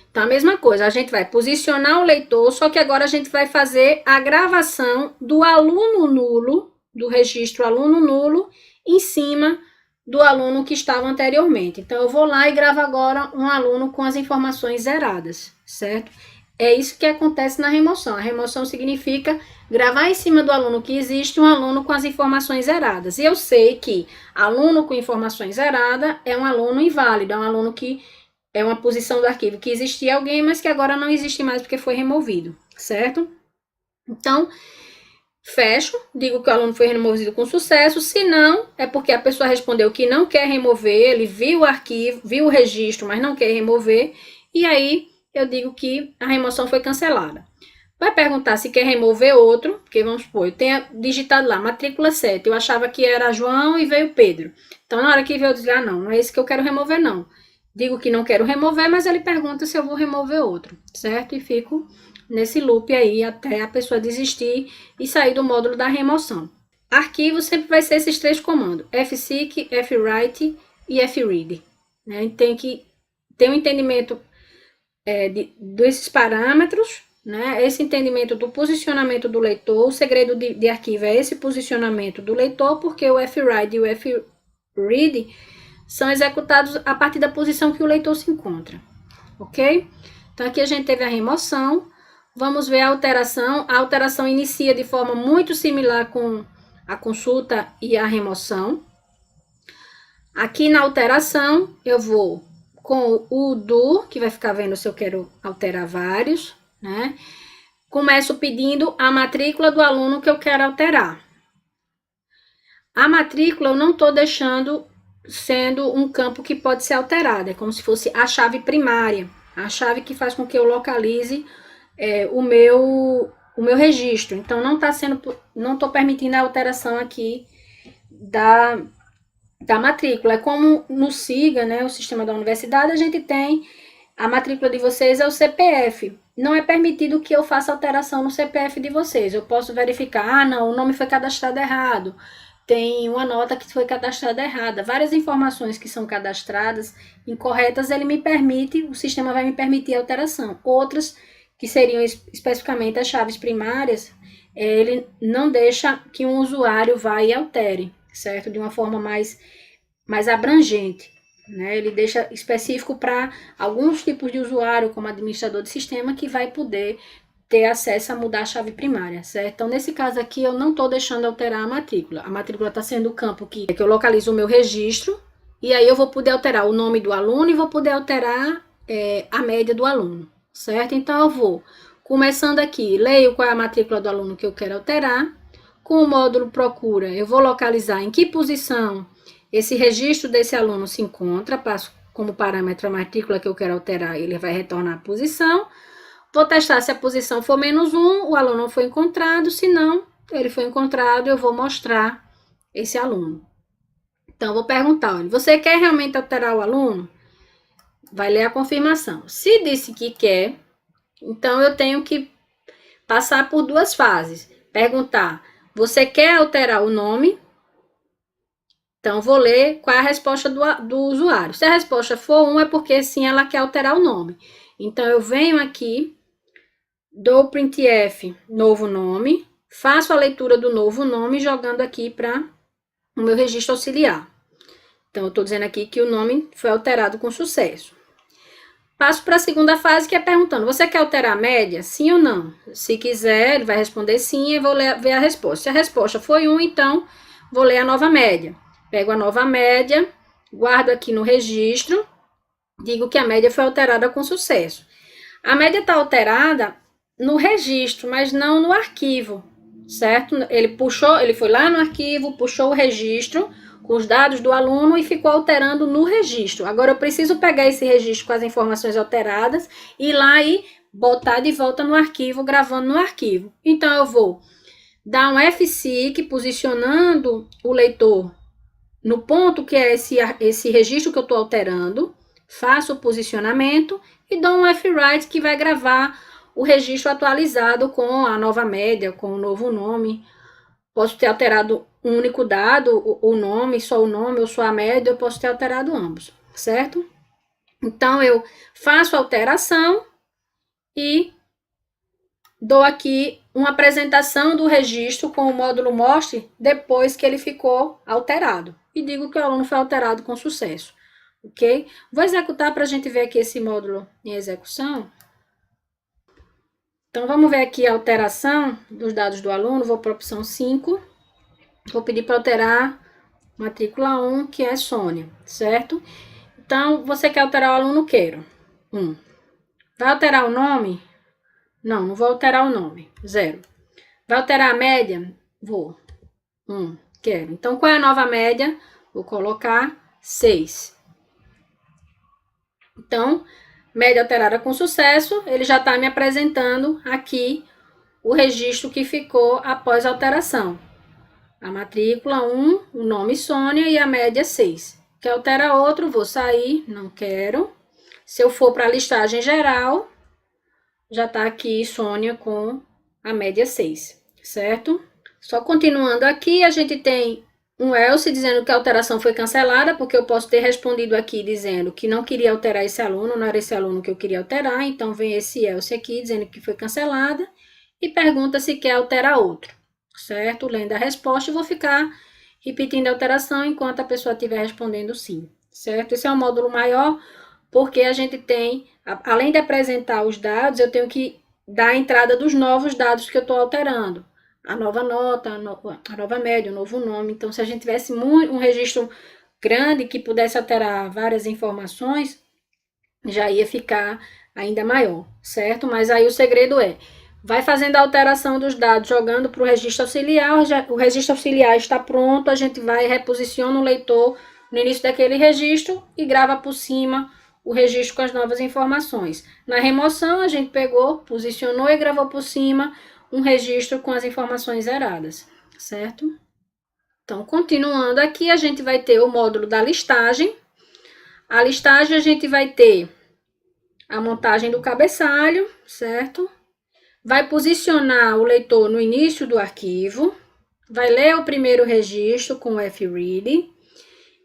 Então, a mesma coisa, a gente vai posicionar o leitor, só que agora a gente vai fazer a gravação do aluno nulo, do registro aluno nulo, em cima do aluno que estava anteriormente. Então, eu vou lá e gravo agora um aluno com as informações zeradas, certo? É isso que acontece na remoção. A remoção significa gravar em cima do aluno que existe um aluno com as informações zeradas. E eu sei que aluno com informações zeradas é um aluno inválido, é um aluno que é uma posição do arquivo que existia alguém, mas que agora não existe mais porque foi removido, certo? Então, fecho, digo que o aluno foi removido com sucesso. Se não, é porque a pessoa respondeu que não quer remover, ele viu o arquivo, viu o registro, mas não quer remover, e aí eu digo que a remoção foi cancelada. Vai perguntar se quer remover outro, porque vamos supor, eu tenha digitado lá, matrícula 7, eu achava que era João e veio Pedro. Então, na hora que veio, eu digo, não é esse que eu quero remover, não. Digo que não quero remover, mas ele pergunta se eu vou remover outro, certo? E fico nesse loop aí até a pessoa desistir e sair do módulo da remoção. Arquivo sempre vai ser esses 3 comandos, fseek, fwrite e fread. Né? Tem que ter um entendimento desses parâmetros, né? Esse entendimento do posicionamento do leitor. O segredo de arquivo é esse posicionamento do leitor, porque o fwrite e o fread são executados a partir da posição que o leitor se encontra, ok? Então, aqui a gente teve a remoção, vamos ver a alteração. A alteração inicia de forma muito similar com a consulta e a remoção. Aqui na alteração, eu vou com o do, que vai ficar vendo se eu quero alterar vários, né? Começo pedindo a matrícula do aluno que eu quero alterar. A matrícula eu não estou deixando sendo um campo que pode ser alterado, é como se fosse a chave primária, a chave que faz com que eu localize o meu registro. Então, não estou permitindo a alteração aqui da matrícula. É como no SIGA, né, o sistema da universidade, a gente tem a matrícula de vocês é o CPF. Não é permitido que eu faça alteração no CPF de vocês. Eu posso verificar, não, o nome foi cadastrado errado. Tem uma nota que foi cadastrada errada. Várias informações que são cadastradas incorretas, o sistema vai me permitir alteração. Outras, que seriam especificamente as chaves primárias, ele não deixa que um usuário vá e altere, certo? De uma forma mais abrangente, né? Ele deixa específico para alguns tipos de usuário, como administrador de sistema, que vai poder ter acesso a mudar a chave primária, certo? Então, nesse caso aqui, eu não estou deixando alterar a matrícula. A matrícula está sendo o campo que eu localizo o meu registro, e aí eu vou poder alterar o nome do aluno e vou poder alterar a média do aluno, certo? Então, eu vou Começando aqui, leio qual é a matrícula do aluno que eu quero alterar. Com o módulo procura, eu vou localizar em que posição esse registro desse aluno se encontra, passo como parâmetro a matrícula que eu quero alterar, ele vai retornar a posição. Vou testar se a posição for -1, o aluno não foi encontrado, se não, ele foi encontrado, eu vou mostrar esse aluno. Então, eu vou perguntar, olha, você quer realmente alterar o aluno? Vai ler a confirmação. Se disse que quer, então eu tenho que passar por duas fases. Perguntar, você quer alterar o nome? Então, vou ler qual é a resposta do usuário. Se a resposta for 1, é porque sim, ela quer alterar o nome. Então, eu venho aqui, dou printf novo nome, faço a leitura do novo nome, jogando aqui para o meu registro auxiliar. Então, eu estou dizendo aqui que o nome foi alterado com sucesso. Passo para a segunda fase, que é perguntando, você quer alterar a média? Sim ou não? Se quiser, ele vai responder sim, e eu vou ver a resposta. Se a resposta foi 1, então, vou ler a nova média. Pego a nova média, guardo aqui no registro, digo que a média foi alterada com sucesso. A média está alterada no registro, mas não no arquivo, certo? Ele foi lá no arquivo, puxou o registro com os dados do aluno e ficou alterando no registro. Agora eu preciso pegar esse registro com as informações alteradas e ir lá e botar de volta no arquivo, gravando no arquivo. Então eu vou dar um F-seek, posicionando o leitor no ponto que é esse registro que eu estou alterando, faço o posicionamento e dou um F-write que vai gravar o registro atualizado com a nova média, com o novo nome. Posso ter alterado um único dado, o nome, só o nome ou só a média, eu posso ter alterado ambos, certo? Então, eu faço a alteração e dou aqui uma apresentação do registro com o módulo mostre depois que ele ficou alterado. E digo que o aluno foi alterado com sucesso, ok? Vou executar para a gente ver aqui esse módulo em execução. Então, vamos ver aqui a alteração dos dados do aluno. Vou para a opção 5. Vou pedir para alterar matrícula 1, que é Sônia, certo? Então, você quer alterar o aluno? Quero. 1. Vai alterar o nome? Não, não vou alterar o nome. 0. Vai alterar a média? Vou. 1. Quero. Então, qual é a nova média? Vou colocar 6. Então, média alterada com sucesso, ele já está me apresentando aqui o registro que ficou após a alteração. A matrícula 1, o nome Sônia e a média 6. Quer alterar outro? Vou sair, não quero. Se eu for para a listagem geral, já está aqui Sônia com a média 6, certo? Só continuando aqui, a gente tem um else dizendo que a alteração foi cancelada, porque eu posso ter respondido aqui dizendo que não queria alterar esse aluno, não era esse aluno que eu queria alterar, então vem esse else aqui dizendo que foi cancelada e pergunta se quer alterar outro, certo? Lendo a resposta, eu vou ficar repetindo a alteração enquanto a pessoa estiver respondendo sim, certo? Esse é um módulo maior, porque a gente tem, além de apresentar os dados, eu tenho que dar a entrada dos novos dados que eu estou alterando. A nova nota, a nova média, o novo nome. Então, se a gente tivesse um registro grande que pudesse alterar várias informações, já ia ficar ainda maior, certo? Mas aí o segredo vai fazendo a alteração dos dados, jogando para o registro auxiliar, o registro auxiliar está pronto, a gente vai reposiciona o leitor no início daquele registro e grava por cima o registro com as novas informações. Na remoção, a gente pegou, posicionou e gravou por cima um registro com as informações zeradas, certo? Então, continuando aqui, a gente vai ter o módulo da listagem. A listagem, a gente vai ter a montagem do cabeçalho, certo? Vai posicionar o leitor no início do arquivo, vai ler o primeiro registro com o F-read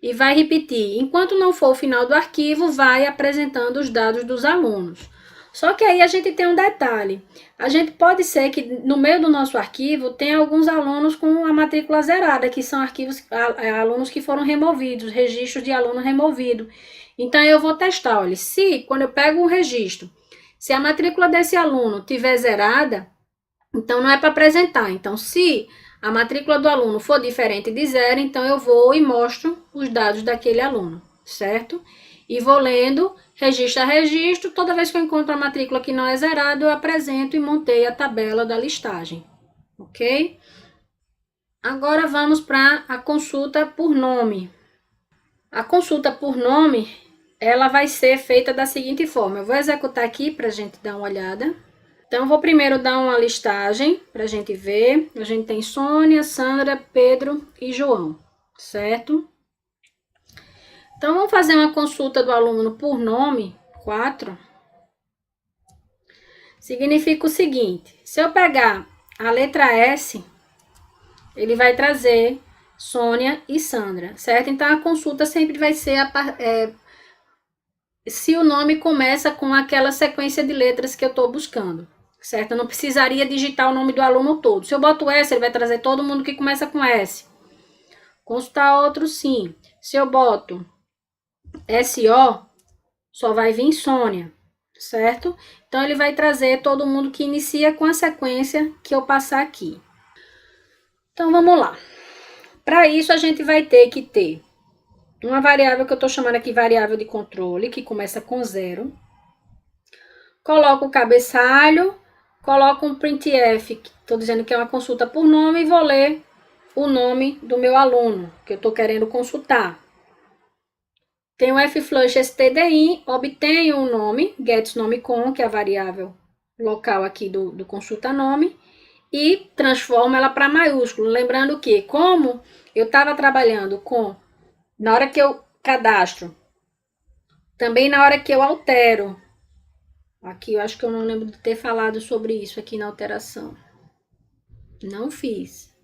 e vai repetir. Enquanto não for o final do arquivo, vai apresentando os dados dos alunos. Só que aí a gente tem um detalhe. A gente pode ser que no meio do nosso arquivo tenha alguns alunos com a matrícula zerada, que são alunos que foram removidos, registros de aluno removido. Então, eu vou testar, olha, se quando eu pego um registro, se a matrícula desse aluno tiver zerada, então não é para apresentar. Então, se a matrícula do aluno for diferente de 0, então eu vou e mostro os dados daquele aluno, certo? E vou lendo, registro a registro. Toda vez que eu encontro a matrícula que não é zerada, eu apresento e montei a tabela da listagem. Ok? Agora vamos para a consulta por nome. A consulta por nome, ela vai ser feita da seguinte forma. Eu vou executar aqui para a gente dar uma olhada. Então, eu vou primeiro dar uma listagem para a gente ver. A gente tem Sônia, Sandra, Pedro e João, certo? Então, vamos fazer uma consulta do aluno por nome, 4. Significa o seguinte, se eu pegar a letra S, ele vai trazer Sônia e Sandra, certo? Então, a consulta sempre vai ser se o nome começa com aquela sequência de letras que eu estou buscando, certo? Eu não precisaria digitar o nome do aluno todo. Se eu boto S, ele vai trazer todo mundo que começa com S. Consultar outro, sim. Se eu boto SO, só vai vir Sônia, certo? Então, ele vai trazer todo mundo que inicia com a sequência que eu passar aqui. Então, vamos lá. Para isso, a gente vai ter que ter uma variável que eu estou chamando aqui variável de controle, que começa com 0. Coloco o cabeçalho, coloco um printf, que estou dizendo que é uma consulta por nome, e vou ler o nome do meu aluno, que eu estou querendo consultar. Tenho flush stdin, obtenho o nome, getNomeCon, que é a variável local aqui do consulta nome, e transformo ela para maiúsculo. Lembrando que, como eu estava trabalhando com, na hora que eu cadastro, também na hora que eu altero, aqui eu acho que eu não lembro de ter falado sobre isso aqui na alteração. Não fiz.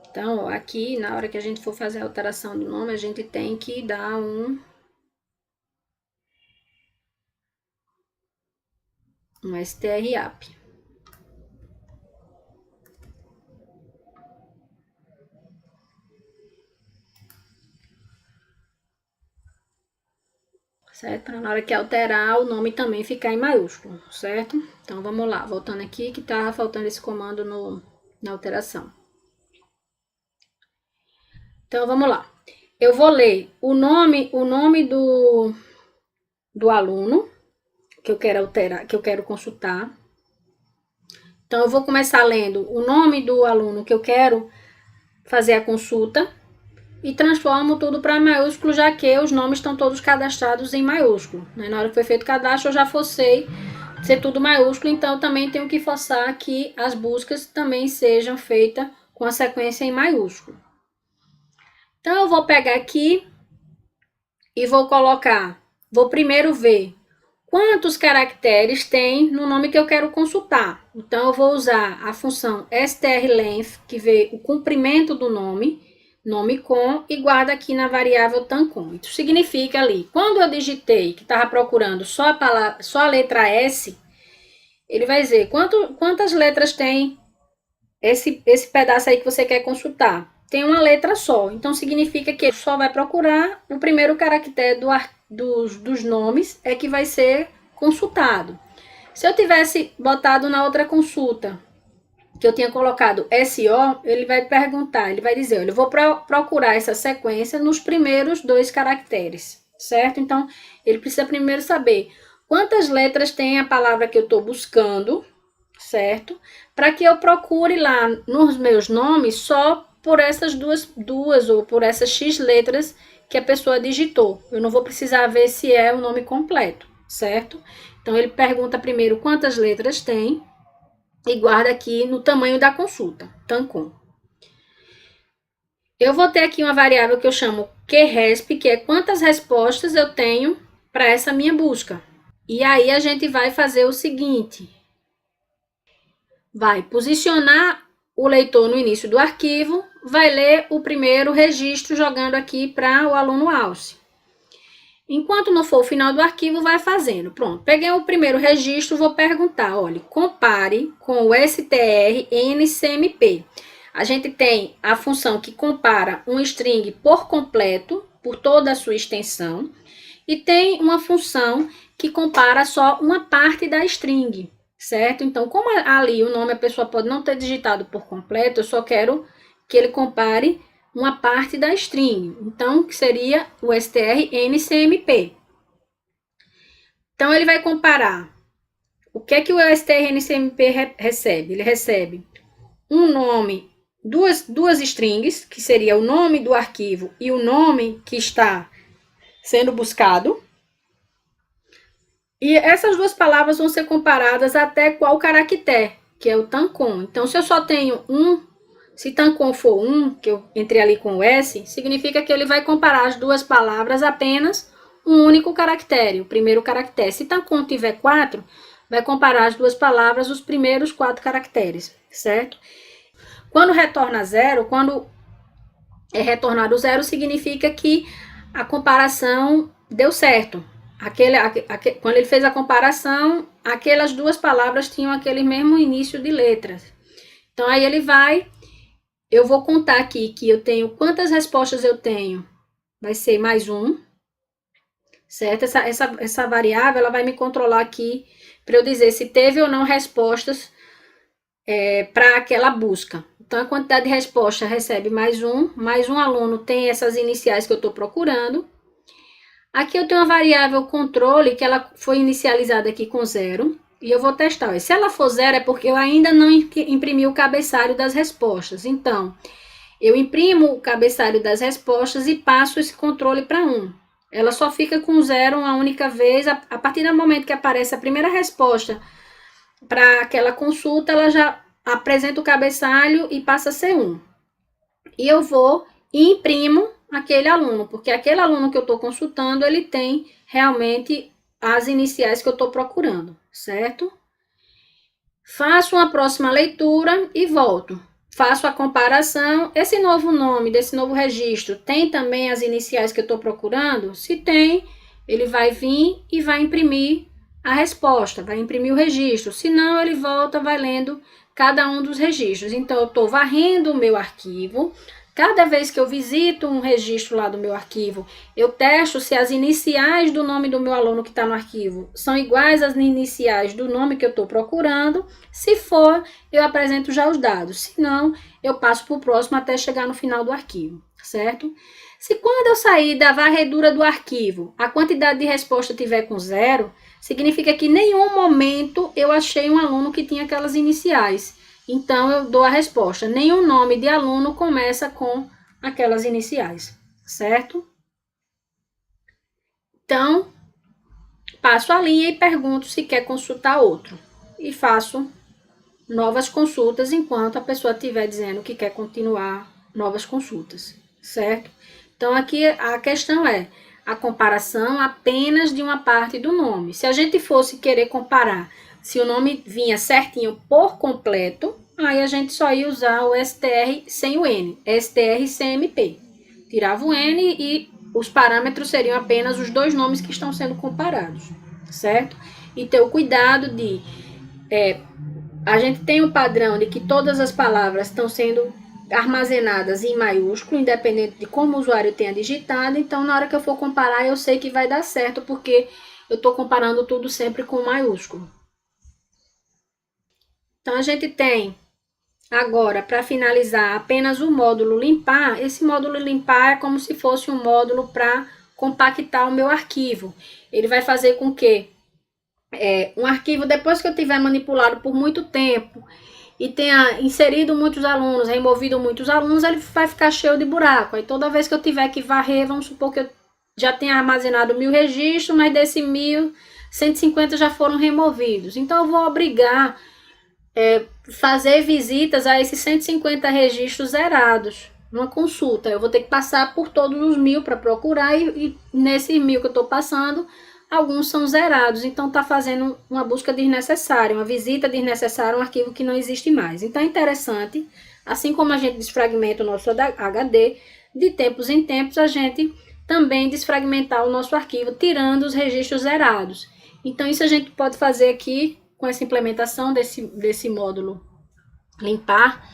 Então, aqui, na hora que a gente for fazer a alteração do nome, a gente tem que dar um strap. Certo? Para na hora que alterar, o nome também ficar em maiúsculo, certo? Então, vamos lá. Voltando aqui, que tá faltando esse comando na alteração. Então, vamos lá. Eu vou ler o nome do aluno que eu quero alterar, que eu quero consultar. Então, eu vou começar lendo o nome do aluno que eu quero fazer a consulta e transformo tudo para maiúsculo, já que os nomes estão todos cadastrados em maiúsculo. Né? Na hora que foi feito o cadastro, eu já forcei ser tudo maiúsculo, então eu também tenho que forçar que as buscas também sejam feitas com a sequência em maiúsculo. Então, eu vou pegar aqui e vou colocar, vou primeiro ver quantos caracteres tem no nome que eu quero consultar. Então, eu vou usar a função strlength, que vê o comprimento do nome com, e guarda aqui na variável tancom. Isso significa ali, quando eu digitei que estava procurando só a letra S, ele vai dizer quantas letras tem esse pedaço aí que você quer consultar. Tem uma letra só, então significa que ele só vai procurar o primeiro caractere dos nomes é que vai ser consultado. Se eu tivesse botado na outra consulta, que eu tinha colocado SO, ele vai perguntar, ele vai dizer, olha, eu vou procurar essa sequência nos primeiros 2 caracteres, certo? Então, ele precisa primeiro saber quantas letras tem a palavra que eu estou buscando, certo? Para que eu procure lá nos meus nomes só por essas duas ou por essas X letras que a pessoa digitou. Eu não vou precisar ver se é o nome completo, certo? Então, ele pergunta primeiro quantas letras tem e guarda aqui no tamanho da consulta, tancom. Eu vou ter aqui uma variável que eu chamo QRESP, que é quantas respostas eu tenho para essa minha busca. E aí, a gente vai fazer o seguinte. Vai posicionar o leitor no início do arquivo, vai ler o primeiro registro jogando aqui para o aluno Alce. Enquanto não for o final do arquivo, vai fazendo. Pronto, peguei o primeiro registro, vou perguntar, olha, compare com o strncmp. A gente tem a função que compara um string por completo, por toda a sua extensão, e tem uma função que compara só uma parte da string, certo? Então, como ali o nome a pessoa pode não ter digitado por completo, eu só quero que ele compare uma parte da string. Então, que seria o strncmp. Então, ele vai comparar. O que é que o strncmp recebe? Ele recebe um nome, duas strings, que seria o nome do arquivo e o nome que está sendo buscado. E essas duas palavras vão ser comparadas até qual caractere, que é o tancom. Então, se eu só tenho se tancom for 1, que eu entrei ali com o S, significa que ele vai comparar as duas palavras apenas um único caractere, o primeiro caractere. Se tancom tiver 4, vai comparar as duas palavras os primeiros 4 caracteres, certo? Quando retorna 0, quando é retornado 0, significa que a comparação deu certo. Quando ele fez a comparação, aquelas duas palavras tinham aquele mesmo início de letras. Então, aí ele eu vou contar aqui que eu tenho, quantas respostas eu tenho? Vai ser mais 1, certo? Essa variável, ela vai me controlar aqui, para eu dizer se teve ou não respostas para aquela busca. Então, a quantidade de resposta recebe mais um aluno tem essas iniciais que eu estou procurando. Aqui eu tenho uma variável controle, que ela foi inicializada aqui com 0, e eu vou testar. Se ela for 0, é porque eu ainda não imprimi o cabeçalho das respostas. Então, eu imprimo o cabeçalho das respostas e passo esse controle para 1. Ela só fica com 0 uma única vez. A partir do momento que aparece a primeira resposta para aquela consulta, ela já apresenta o cabeçalho e passa a ser 1. E eu vou e imprimo aquele aluno, porque aquele aluno que eu estou consultando, ele tem realmente as iniciais que eu estou procurando, certo? Faço uma próxima leitura e volto. Faço a comparação. Esse novo nome desse novo registro tem também as iniciais que eu estou procurando? Se tem, ele vai vir e vai imprimir a resposta, vai imprimir o registro. Se não, ele volta, vai lendo cada um dos registros. Então, eu estou varrendo o meu arquivo. Cada vez que eu visito um registro lá do meu arquivo, eu testo se as iniciais do nome do meu aluno que está no arquivo são iguais às iniciais do nome que eu estou procurando. Se for, eu apresento já os dados. Se não, eu passo para o próximo até chegar no final do arquivo, certo? Se quando eu sair da varredura do arquivo, a quantidade de resposta tiver com 0, significa que em nenhum momento eu achei um aluno que tinha aquelas iniciais. Então, eu dou a resposta. Nenhum nome de aluno começa com aquelas iniciais, certo? Então, passo a linha e pergunto se quer consultar outro. E faço novas consultas enquanto a pessoa estiver dizendo que quer continuar novas consultas, certo? Então, aqui a questão é a comparação apenas de uma parte do nome. Se a gente fosse querer comparar se o nome vinha certinho por completo, aí a gente só ia usar o str sem o n, strcmp. Tirava o n e os parâmetros seriam apenas os dois nomes que estão sendo comparados, certo? E ter o cuidado de... a gente tem um padrão de que todas as palavras estão sendo armazenadas em maiúsculo, independente de como o usuário tenha digitado. Então, na hora que eu for comparar, eu sei que vai dar certo, porque eu estou comparando tudo sempre com maiúsculo. Então, a gente tem agora, para finalizar, apenas o módulo limpar. Esse módulo limpar é como se fosse um módulo para compactar o meu arquivo. Ele vai fazer com que um arquivo, depois que eu tiver manipulado por muito tempo e tenha inserido muitos alunos, removido muitos alunos, ele vai ficar cheio de buraco. Aí toda vez que eu tiver que varrer, vamos supor que eu já tenha armazenado 1000 registros, mas desse 1000, 150 já foram removidos. Então, eu vou obrigar fazer visitas a esses 150 registros zerados, numa consulta. Eu vou ter que passar por todos os 1000 para procurar, e nesses 1000 que eu estou passando, alguns são zerados. Então, está fazendo uma busca desnecessária, uma visita desnecessária, um arquivo que não existe mais. Então, é interessante, assim como a gente desfragmenta o nosso HD, de tempos em tempos, a gente também desfragmentar o nosso arquivo, tirando os registros zerados. Então, isso a gente pode fazer aqui, com essa implementação desse módulo limpar,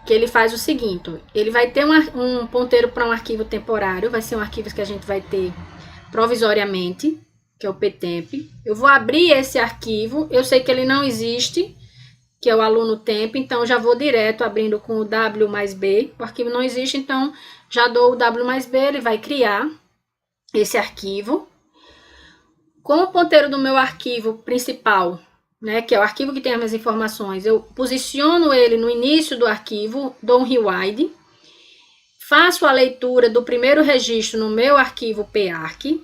que ele faz o seguinte: ele vai ter um ponteiro para um arquivo temporário, vai ser um arquivo que a gente vai ter provisoriamente, que é o ptemp. Eu vou abrir esse arquivo, eu sei que ele não existe, que é o aluno temp, então já vou direto abrindo com o W mais B. O arquivo não existe, então já dou o W mais B, ele vai criar esse arquivo. Com o ponteiro do meu arquivo principal, né, que é o arquivo que tem as minhas informações, eu posiciono ele no início do arquivo, dou um rewind, faço a leitura do primeiro registro no meu arquivo PARC.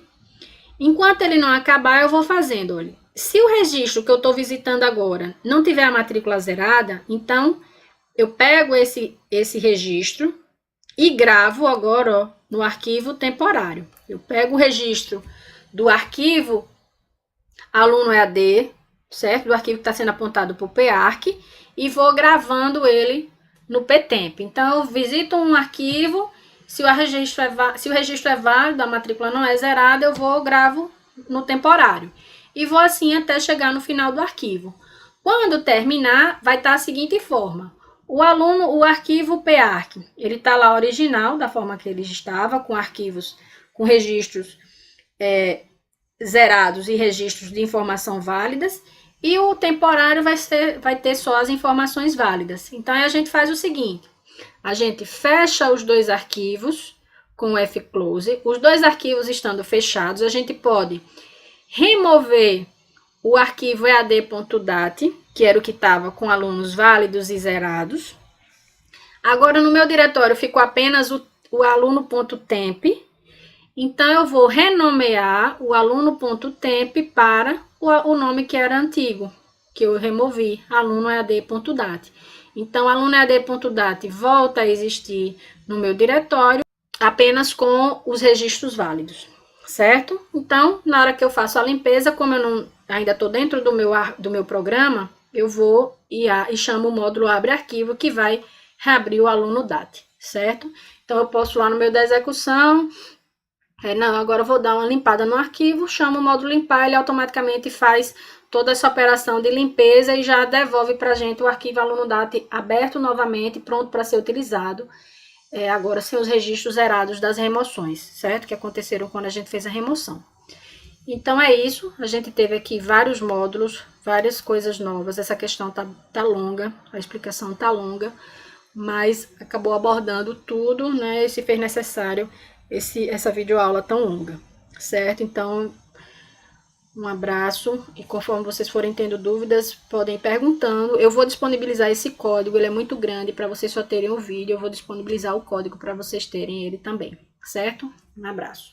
Enquanto ele não acabar, eu vou fazendo, olha. Se o registro que eu estou visitando agora não tiver a matrícula zerada, então eu pego esse registro e gravo agora, ó, no arquivo temporário. Eu pego o registro do arquivo aluno EAD, certo? Do arquivo que está sendo apontado para o PARC e vou gravando ele no ptemp. Então, eu visito um arquivo, se o registro é válido, a matrícula não é zerada, eu gravo no temporário. E vou assim até chegar no final do arquivo. Quando terminar, vai estar a seguinte forma. O arquivo PARC, ele está lá original, da forma que ele estava, com arquivos, com registros zerados e registros de informação válidas, e o temporário vai ter só as informações válidas. Então, a gente faz o seguinte, a gente fecha os dois arquivos com o fclose, os dois arquivos estando fechados, a gente pode remover o arquivo ead.dat, que era o que estava com alunos válidos e zerados. Agora, no meu diretório, ficou apenas o aluno.temp. Então, eu vou renomear o aluno.temp para o nome que era antigo, que eu removi, alunoead.dat. Então, alunoead.dat volta a existir no meu diretório, apenas com os registros válidos, certo? Então, na hora que eu faço a limpeza, como eu ainda estou dentro do meu programa, eu vou e chamo o módulo abre arquivo, que vai reabrir o aluno.dat, certo? Então, eu posso lá no meu da execução... agora eu vou dar uma limpada no arquivo, chamo o módulo limpar, ele automaticamente faz toda essa operação de limpeza e já devolve para a gente o arquivo aluno.dat aberto novamente, pronto para ser utilizado, agora sem os registros zerados das remoções, certo? Que aconteceram quando a gente fez a remoção. Então é isso, a gente teve aqui vários módulos, várias coisas novas, essa questão tá longa, a explicação tá longa, mas acabou abordando tudo, né, e se fez necessário essa videoaula tão longa, certo? Então, um abraço, e conforme vocês forem tendo dúvidas, podem ir perguntando. Eu vou disponibilizar esse código, ele é muito grande, para vocês só terem o vídeo, eu vou disponibilizar o código para vocês terem ele também, certo? Um abraço.